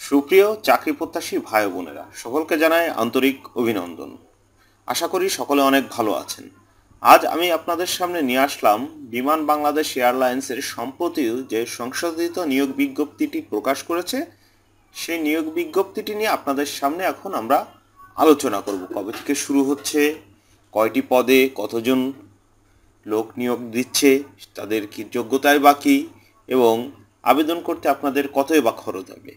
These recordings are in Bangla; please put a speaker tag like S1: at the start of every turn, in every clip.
S1: সুপ্রিয় চাকরি প্রত্যাশী ভাই বোনেরা, সকলকে জানাই আন্তরিক অভিনন্দন। আশা করি সকলে অনেক ভালো আছেন। আজ আমি আপনাদের সামনে নিয়ে আসলাম বিমান বাংলাদেশ এয়ারলাইন্সের সম্প্রতি যে সংশোধিত নিয়োগ বিজ্ঞপ্তিটি প্রকাশ করেছে, সেই নিয়োগ বিজ্ঞপ্তিটি নিয়ে আপনাদের সামনে এখন আমরা আলোচনা করব। কবে থেকে শুরু হচ্ছে, কয়টি পদে কতজন লোক নিয়োগ দিচ্ছে, তাদের কি যোগ্যতায় বাকি, এবং আবেদন করতে আপনাদের কতই বা খরচ হবে,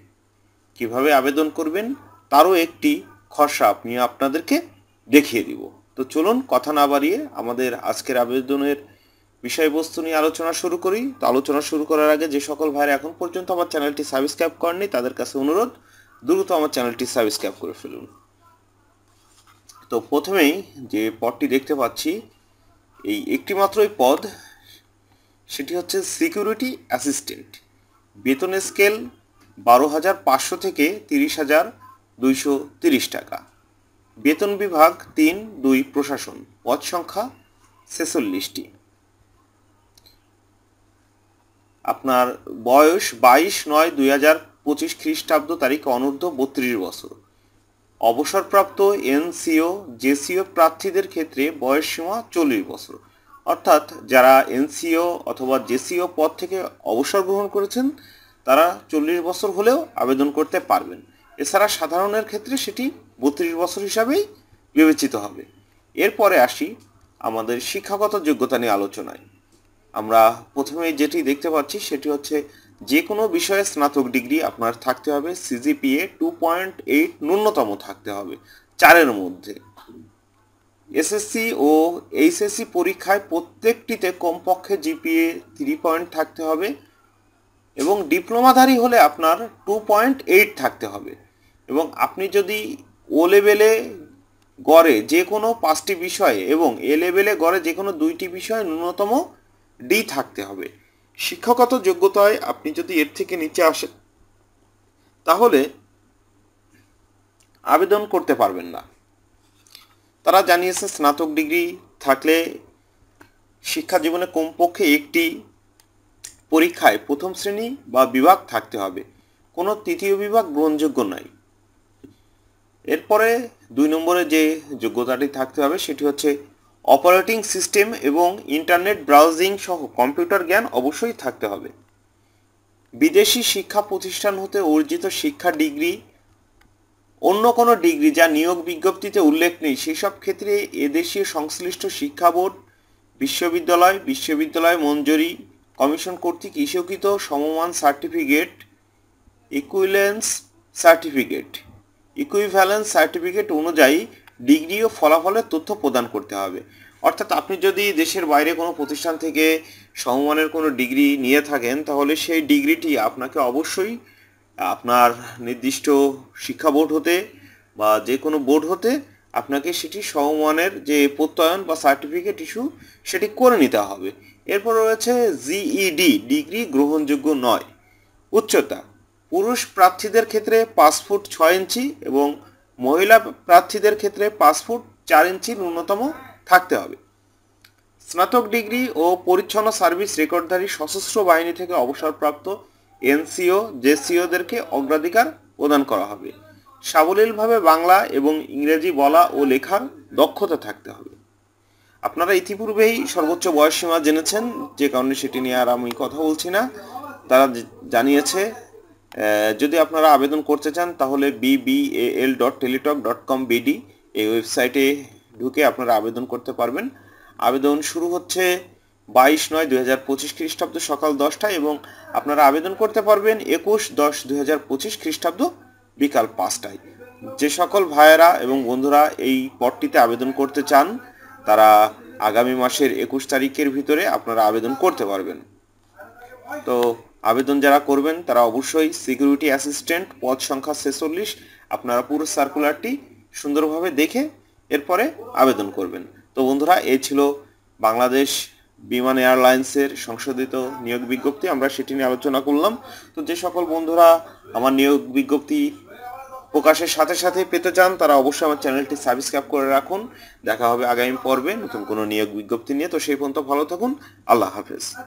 S1: কিভাবে আবেদন করবেন তারও একটি খসড়া আমি আপনাদেরকে দেখিয়ে দিব। তো চলুন কথা না বাড়িয়ে আমাদের আজকের আবেদনের বিষয়বস্তু নিয়ে আলোচনা শুরু করি। তো আলোচনা শুরু করার আগে যে সকল ভাইরা এখন পর্যন্ত আমার চ্যানেলটি সাবস্ক্রাইব করেননি তাদের কাছে অনুরোধ, দ্রুত আমার চ্যানেলটি সাবস্ক্রাইব করে ফেলুন। তো প্রথমেই যে পদটি দেখতে পাচ্ছি, এই একটি মাত্রই পদ, সেটি হচ্ছে সিকিউরিটি অ্যাসিস্ট্যান্ট। বেতন স্কেল 12,500 থেকে 30,230 টাকা। বেতন বিভাগ 3-2 প্রশাসন। পদ সংখ্যা 46টি। আপনার বয়স 22/9/2025 খ্রিস্টাব্দ তারিখ অনূর্ধ্ব 32 বছর। অবসরপ্রাপ্ত এনসিও জেসিও প্রার্থীদের ক্ষেত্রে বয়স সীমা 40 বছর। অর্থাৎ যারা এনসিও অথবা জেসিও পদ থেকে অবসর গ্রহণ করেছেন তারা 40 বছর হলেও আবেদন করতে পারবেন। এছাড়া সাধারণের ক্ষেত্রে সেটি 32 বছর হিসাবেই বিবেচিত হবে। এরপরে আসি আমাদের শিক্ষাগত যোগ্যতা নিয়ে আলোচনায়। আমরা প্রথমে যেটি দেখতে পাচ্ছি সেটি হচ্ছে যে কোনো বিষয়ে স্নাতক ডিগ্রি আপনার থাকতে হবে। সিজিপিএ 2.8 ন্যূনতম থাকতে হবে 4-এর মধ্যে। এসএসসি ও এইচএসসি পরীক্ষায় প্রত্যেকটিতে কমপক্ষে জিপিএ 3 পয়েন্ট থাকতে হবে এবং ডিপ্লোমাধারী হলে আপনার 2.8 থাকতে হবে। এবং আপনি যদি ও লেভেলে গড়ে যে কোনো 5টি বিষয়ে এবং এ লেভেলে গড়ে যে কোনো 2টি বিষয়ে ন্যূনতম ডি থাকতে হবে। শিক্ষাগত যোগ্যতায় আপনি যদি এর থেকে নিচে আসেন তাহলে আবেদন করতে পারবেন না। তারা জানিয়েছে স্নাতক ডিগ্রি থাকলে শিক্ষা জীবনে কমপক্ষে একটি পরীক্ষায় প্রথম শ্রেণী বা বিভাগ থাকতে হবে, কোনো তৃতীয় বিভাগ গ্রহণযোগ্য নয়। এরপরে 2 নম্বরে যে যোগ্যতাটি থাকতে হবে সেটি হচ্ছে অপারেটিং সিস্টেম এবং ইন্টারনেট ব্রাউজিং সহ কম্পিউটার জ্ঞান অবশ্যই থাকতে হবে। বিদেশি শিক্ষা প্রতিষ্ঠান হতে অর্জিত শিক্ষা ডিগ্রি, অন্য কোনো ডিগ্রি যা নিয়োগ বিজ্ঞপ্তিতে উল্লেখ নেই সেসব ক্ষেত্রে এদেশীয় সংশ্লিষ্ট শিক্ষা বোর্ড, বিশ্ববিদ্যালয় মঞ্জুরি কমিশন কর্তৃক ইস্যুকৃত সমমান সার্টিফিকেট, ইকুইভ্যালেন্স সার্টিফিকেট অনুযায়ী ডিগ্রি ও ফলাফলের তথ্য প্রদান করতে হবে। অর্থাৎ আপনি যদি দেশের বাইরে কোনো প্রতিষ্ঠান থেকে সমমানের কোনো ডিগ্রি নিয়ে থাকেন তাহলে সেই ডিগ্রিটি আপনাকে অবশ্যই আপনার নির্দিষ্ট শিক্ষা বোর্ড হতে বা যে কোনো বোর্ড হতে আপনাকে সেটি সমমানের যে প্রত্যয়ন বা সার্টিফিকেট ইস্যু সেটি করে নিতে হবে। এরপর রয়েছে জিইডি ডিগ্রি গ্রহণযোগ্য নয়। উচ্চতা পুরুষ প্রার্থীদের ক্ষেত্রে 5 ফুট 6 ইঞ্চি এবং মহিলা প্রার্থীদের ক্ষেত্রে 5 ফুট 4 ইঞ্চি ন্যূনতম থাকতে হবে। স্নাতক ডিগ্রি ও পরিচ্ছন্ন সার্ভিস রেকর্ডধারী সশস্ত্র বাহিনী থেকে অবসরপ্রাপ্ত এনসিও জেসিওদেরকে অগ্রাধিকার প্রদান করা হবে। সাবলীলভাবে বাংলা এবং ইংরেজি বলা ও লেখার দক্ষতা থাকতে হবে। আপনারা ইতিপূর্বেই সর্বোচ্চ বয়সসীমা জেনেছেন, যে কারণে সেটি নিয়ে আর আমি কথা বলছি না। তারা জানিয়েছে যদি আপনারা আবেদন করতে চান তাহলে bbal.teletalk.com/bd এই ওয়েবসাইটে ঢুকে আপনারা আবেদন করতে পারবেন। আবেদন শুরু হচ্ছে 22/9/2025 খ্রিস্টাব্দ সকাল 10টায় এবং আপনারা আবেদন করতে পারবেন 21/10/2025 খ্রিস্টাব্দ বিকাল 5টায়। যে সকল ভাইয়েরা এবং বন্ধুরা এই পদটিতে আবেদন করতে চান তারা আগামী মাসের 21 তারিখের ভিতরে আপনারা আবেদন করতে পারবেন। তো আবেদন যারা করবেন তারা অবশ্যই সিকিউরিটি অ্যাসিস্ট্যান্ট পদ সংখ্যা 46 আপনারা পুরো সার্কুলারটি সুন্দরভাবে দেখে এরপরে আবেদন করবেন। তো বন্ধুরা, এই ছিল বাংলাদেশ বিমান এয়ারলাইন্সের সংশোধিত নিয়োগ বিজ্ঞপ্তি, আমরা সেটি নিয়ে আলোচনা করলাম। তো যে সকল বন্ধুরা আমার নিয়োগ বিজ্ঞপ্তি প্রকাশের সাথে সাথে পেতে চান তারা অবশ্যই আমার চ্যানেলটি সাবস্ক্রাইব করে রাখুন। দেখা হবে আগামী পর্বে নতুন কোনো নিয়োগ বিজ্ঞপ্তি নিয়ে। তো সেই পর্যন্ত ভালো থাকুন। আল্লাহ হাফেজ।